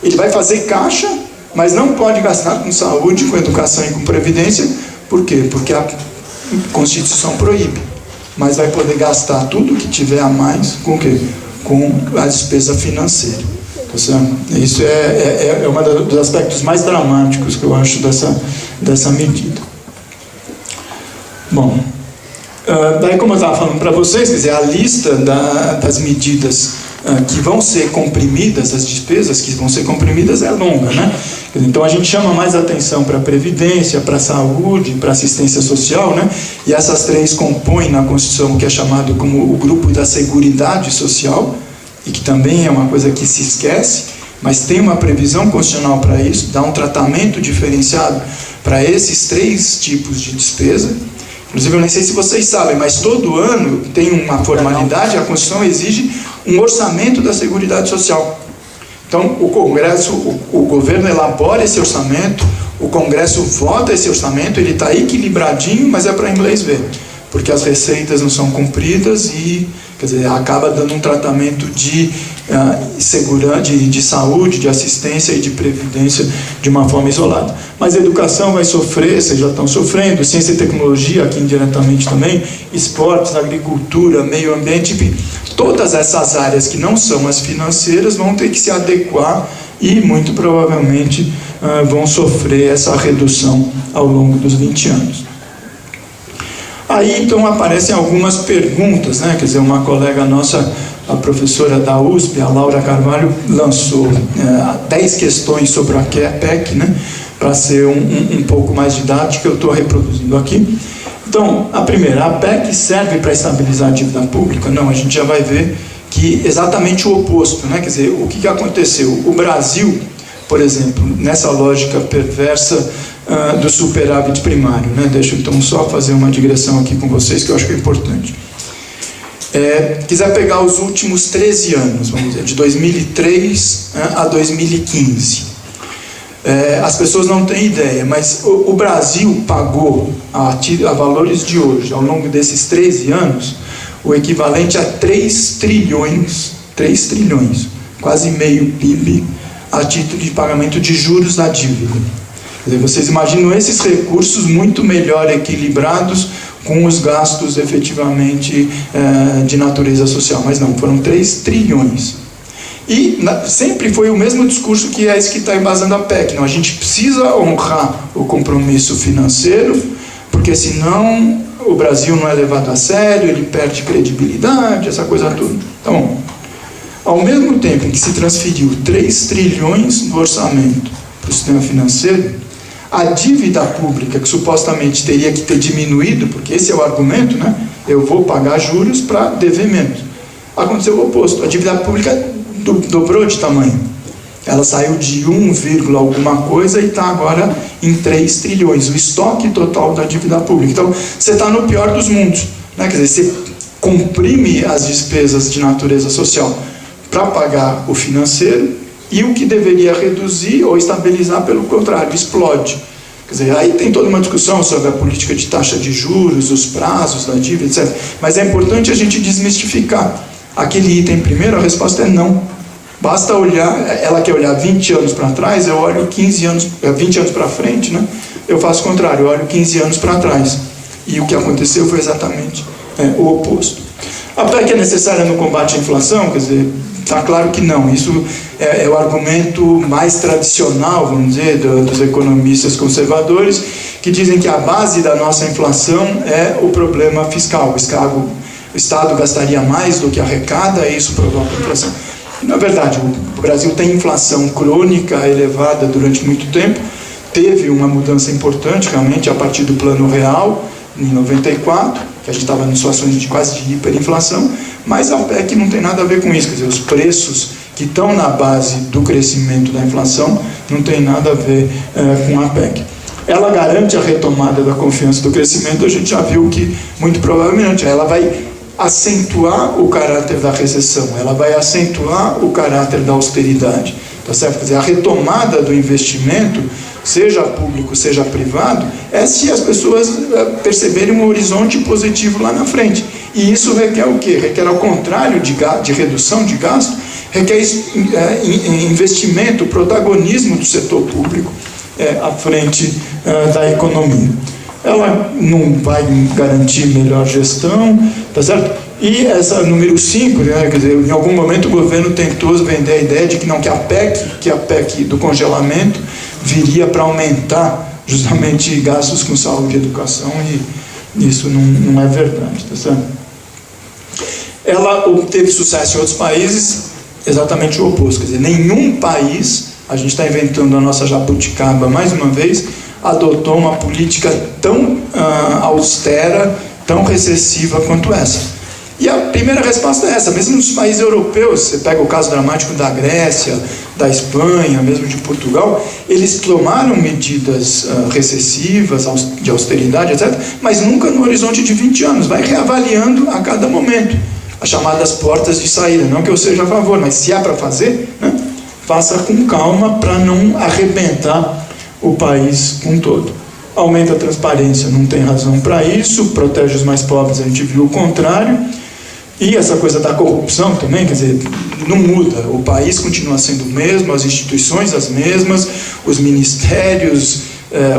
Ele vai fazer caixa, mas não pode gastar com saúde, com educação e com previdência. Por quê? Porque a Constituição proíbe. Mas vai poder gastar tudo que tiver a mais com o quê? Com a despesa financeira. Tá certo? Isso é um dos aspectos mais dramáticos que eu acho dessa medida. Bom, daí como eu estava falando para vocês, quer dizer, a lista das medidas que vão ser comprimidas, as despesas que vão ser comprimidas é longa, né? Então a gente chama mais atenção para a previdência, para a saúde, para a assistência social, né? E essas três compõem na Constituição o que é chamado como o grupo da Seguridade Social, e que também é uma coisa que se esquece, mas tem uma previsão constitucional para isso, dá um tratamento diferenciado para esses três tipos de despesa. Inclusive, eu nem sei se vocês sabem, mas todo ano tem uma formalidade, a Constituição exige um orçamento da Seguridade Social. Então, o Congresso, o governo elabora esse orçamento, o Congresso vota esse orçamento, ele está equilibradinho, mas é para inglês ver, porque as receitas não são cumpridas e, quer dizer, acaba dando um tratamento de segurança, de saúde, de assistência e de previdência de uma forma isolada. Mas a educação vai sofrer, vocês já estão sofrendo, ciência e tecnologia, aqui indiretamente também, esportes, agricultura, meio ambiente, enfim, todas essas áreas que não são as financeiras vão ter que se adequar e, muito provavelmente, vão sofrer essa redução ao longo dos 20 anos. Aí, então, aparecem algumas perguntas, né? Quer dizer, uma colega nossa, a professora da USP, a Laura Carvalho, lançou 10 questões sobre a PEC, né? Para ser um pouco mais didática, eu estou reproduzindo aqui. Então, a primeira, a PEC serve para estabilizar a dívida pública? Não, a gente já vai ver que exatamente o oposto, né? Quer dizer, o que aconteceu? O Brasil, por exemplo, nessa lógica perversa do superávit primário, né? Deixa eu então só fazer uma digressão aqui com vocês, que eu acho que é importante. Quiser pegar os últimos 13 anos, vamos dizer, de 2003 a 2015, as pessoas não têm ideia, mas o Brasil pagou a valores de hoje, ao longo desses 13 anos, o equivalente a 3 trilhões, quase meio PIB, a título de pagamento de juros da dívida. Quer dizer, vocês imaginam esses recursos muito melhor equilibrados com os gastos efetivamente de natureza social, mas não, foram 3 trilhões. E sempre foi o mesmo discurso que é esse que está embasando a PEC. Não, a gente precisa honrar o compromisso financeiro, porque senão o Brasil não é levado a sério, ele perde credibilidade, essa coisa toda. Então, ao mesmo tempo em que se transferiu 3 trilhões do orçamento para o sistema financeiro, a dívida pública, que supostamente teria que ter diminuído, porque esse é o argumento, né? Eu vou pagar juros para dever menos. Aconteceu o oposto, a dívida pública dobrou de tamanho. Ela saiu de 1, alguma coisa e está agora em 3 trilhões, o estoque total da dívida pública. Então, você está no pior dos mundos, né? Quer dizer, você comprime as despesas de natureza social para pagar o financeiro, e o que deveria reduzir ou estabilizar, pelo contrário, explode. Quer dizer, aí tem toda uma discussão sobre a política de taxa de juros, os prazos da dívida, etc. Mas é importante a gente desmistificar. Aquele item primeiro, a resposta é não. Basta olhar, ela quer olhar 20 anos para trás, eu olho 20 anos para frente, né? Eu faço o contrário, eu olho 15 anos para trás. E o que aconteceu foi exatamente o oposto. A PEC é necessária no combate à inflação? Quer dizer, está claro que não. Isso é o argumento mais tradicional, vamos dizer, dos economistas conservadores, que dizem que a base da nossa inflação é o problema fiscal. O Estado gastaria mais do que arrecada e isso provoca inflação. Na verdade, o Brasil tem inflação crônica elevada durante muito tempo, teve uma mudança importante realmente a partir do Plano Real, em 94, que a gente estava em situações de quase de hiperinflação, mas a PEC não tem nada a ver com isso. Quer dizer, os preços que estão na base do crescimento da inflação não tem nada a ver com a PEC. Ela garante a retomada da confiança do crescimento, a gente já viu que, muito provavelmente, ela vai acentuar o caráter da recessão, ela vai acentuar o caráter da austeridade. Tá certo? Quer dizer, a retomada do investimento, seja público, seja privado, é se as pessoas perceberem um horizonte positivo lá na frente. E isso requer o quê? Requer, ao contrário de redução de gasto, requer investimento, protagonismo do setor público à frente da economia. Ela não vai garantir melhor gestão, tá certo? E essa número 5, né, quer dizer, em algum momento o governo tentou vender a ideia de que não, que a PEC do congelamento viria para aumentar justamente gastos com saúde e educação, e isso não é verdade, tá certo? Ela obteve sucesso em outros países, exatamente o oposto, quer dizer, nenhum país, a gente está inventando a nossa jabuticaba mais uma vez, adotou uma política tão austera, tão recessiva quanto essa. E a primeira resposta é essa, mesmo nos países europeus, você pega o caso dramático da Grécia, da Espanha, mesmo de Portugal, eles tomaram medidas recessivas, de austeridade, etc., mas nunca no horizonte de 20 anos, vai reavaliando a cada momento, as chamadas portas de saída. Não que eu seja a favor, mas se há para fazer, né, faça com calma para não arrebentar o país como um todo. Aumenta a transparência, não tem razão para isso, protege os mais pobres, a gente viu o contrário. E essa coisa da corrupção também, quer dizer, não muda, o país continua sendo o mesmo, as instituições as mesmas, os ministérios,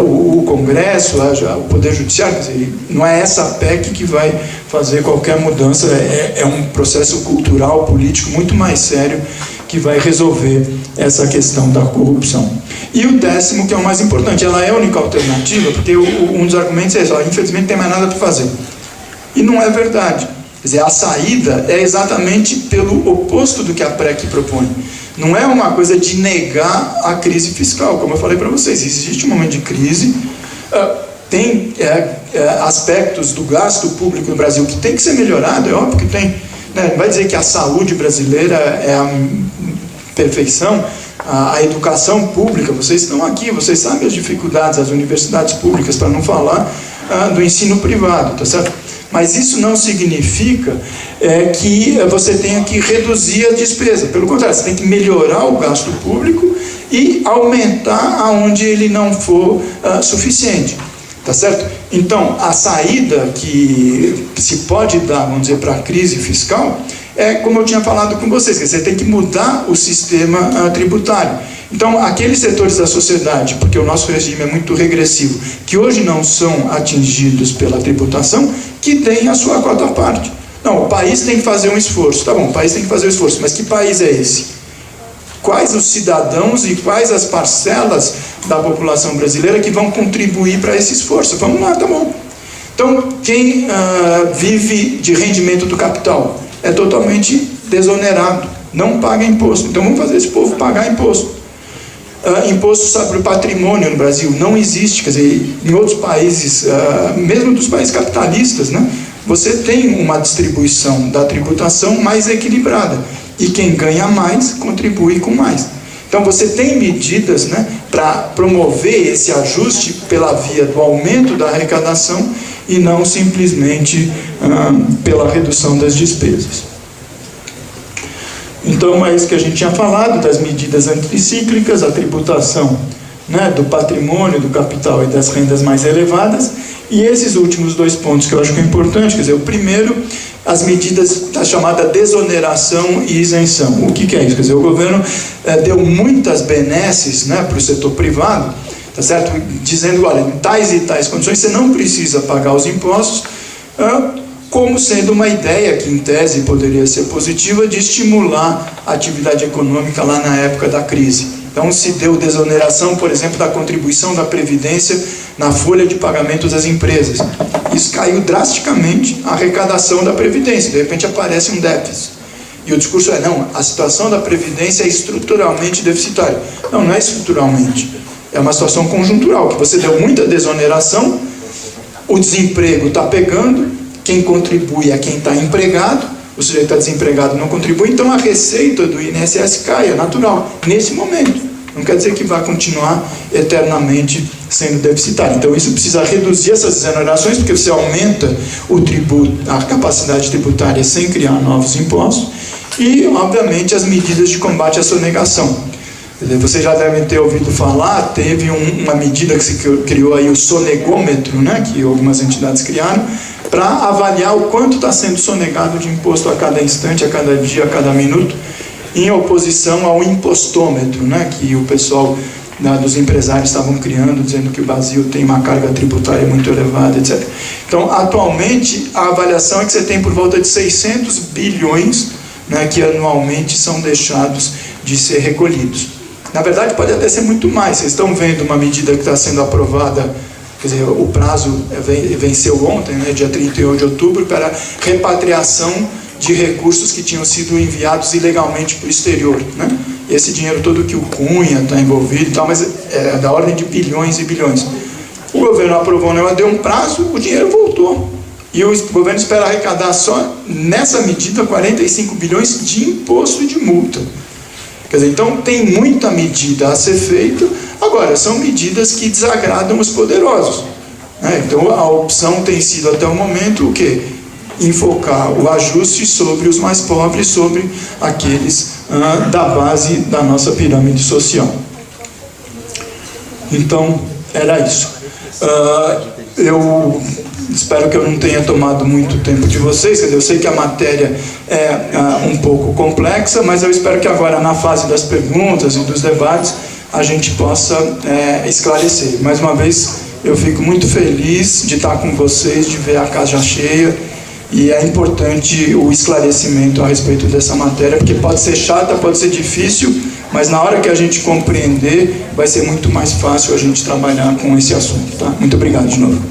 o Congresso, o Poder Judiciário, quer dizer, não é essa PEC que vai fazer qualquer mudança, é um processo cultural, político muito mais sério que vai resolver essa questão da corrupção. E o 10º, que é o mais importante, ela é a única alternativa, porque um dos argumentos é esse, infelizmente não tem mais nada para fazer. E não é verdade. Quer dizer, a saída é exatamente pelo oposto do que a PEC propõe. Não é uma coisa de negar a crise fiscal, como eu falei para vocês, existe um momento de crise, tem aspectos do gasto público no Brasil que tem que ser melhorado, é óbvio que tem, né? Não vai dizer que a saúde brasileira é a perfeição, a educação pública, vocês estão aqui, vocês sabem as dificuldades das universidades públicas, para não falar do ensino privado, tá certo? Mas isso não significa que você tenha que reduzir a despesa. Pelo contrário, você tem que melhorar o gasto público e aumentar aonde ele não for suficiente. Tá certo? Então, a saída que se pode dar, vamos dizer, para a crise fiscal, é como eu tinha falado com vocês, que você tem que mudar o sistema tributário. Então, aqueles setores da sociedade, porque o nosso regime é muito regressivo, que hoje não são atingidos pela tributação, que têm a sua cota à parte. Não, o país tem que fazer um esforço. Tá bom, o país tem que fazer um esforço, mas que país é esse? Quais os cidadãos e quais as parcelas da população brasileira que vão contribuir para esse esforço? Vamos lá, tá bom. Então, quem vive de rendimento do capital é totalmente desonerado, não paga imposto. Então, vamos fazer esse povo pagar imposto. Imposto sobre o patrimônio no Brasil não existe, quer dizer, em outros países, mesmo dos países capitalistas, né, você tem uma distribuição da tributação mais equilibrada, e quem ganha mais, contribui com mais. Então você tem medidas, né, para promover esse ajuste pela via do aumento da arrecadação e não simplesmente pela redução das despesas. Então é isso que a gente tinha falado, das medidas anticíclicas, a tributação, né, do patrimônio, do capital e das rendas mais elevadas, e esses últimos dois pontos que eu acho que é importante, quer dizer, o primeiro, as medidas da chamada desoneração e isenção. O que é isso? Quer dizer, o governo deu muitas benesses, né, para o setor privado, tá certo? Dizendo, olha, em tais e tais condições você não precisa pagar os impostos, como sendo uma ideia que em tese poderia ser positiva de estimular a atividade econômica lá na época da crise. Então se deu desoneração, por exemplo, da contribuição da Previdência na folha de pagamento das empresas. Isso caiu drasticamente a arrecadação da Previdência, de repente aparece um déficit. E o discurso é, não, a situação da Previdência é estruturalmente deficitária. Não, não é estruturalmente, é uma situação conjuntural, que você deu muita desoneração, o desemprego está pegando, quem contribui é quem está empregado, o sujeito está desempregado não contribui, então a receita do INSS cai, é natural, nesse momento. Não quer dizer que vai continuar eternamente sendo deficitário. Então isso precisa reduzir essas desonerações, porque você aumenta o tributo, a capacidade tributária sem criar novos impostos, e obviamente as medidas de combate à sonegação. Vocês já devem ter ouvido falar, teve uma medida que se criou aí, o sonegômetro, né, que algumas entidades criaram, para avaliar o quanto está sendo sonegado de imposto a cada instante, a cada dia, a cada minuto, em oposição ao impostômetro, né, que o pessoal dos empresários estavam criando, dizendo que o Brasil tem uma carga tributária muito elevada, etc. Então, atualmente, a avaliação é que você tem por volta de 600 bilhões, né, que anualmente são deixados de ser recolhidos. Na verdade, pode até ser muito mais. Vocês estão vendo uma medida que está sendo aprovada, quer dizer, o prazo venceu ontem, né, dia 31 de outubro, para repatriação de recursos que tinham sido enviados ilegalmente para o exterior, né? Esse dinheiro todo que o Cunha está envolvido e tal, mas é da ordem de bilhões e bilhões. O governo aprovou, né, deu um prazo, o dinheiro voltou. E o governo espera arrecadar só nessa medida 45 bilhões de imposto e de multa. Quer dizer, então tem muita medida a ser feita. Agora, são medidas que desagradam os poderosos, né? Então a opção tem sido até o momento o quê? Enfocar o ajuste sobre os mais pobres, sobre aqueles da base da nossa pirâmide social. Então, era isso. Eu espero que eu não tenha tomado muito tempo de vocês, quer dizer, eu sei que a matéria é um pouco complexa, mas eu espero que agora, na fase das perguntas e dos debates, a gente possa esclarecer. Mais uma vez, eu fico muito feliz de estar com vocês, de ver a casa cheia, e é importante o esclarecimento a respeito dessa matéria, porque pode ser chata, pode ser difícil, mas na hora que a gente compreender, vai ser muito mais fácil a gente trabalhar com esse assunto, tá? Muito obrigado de novo.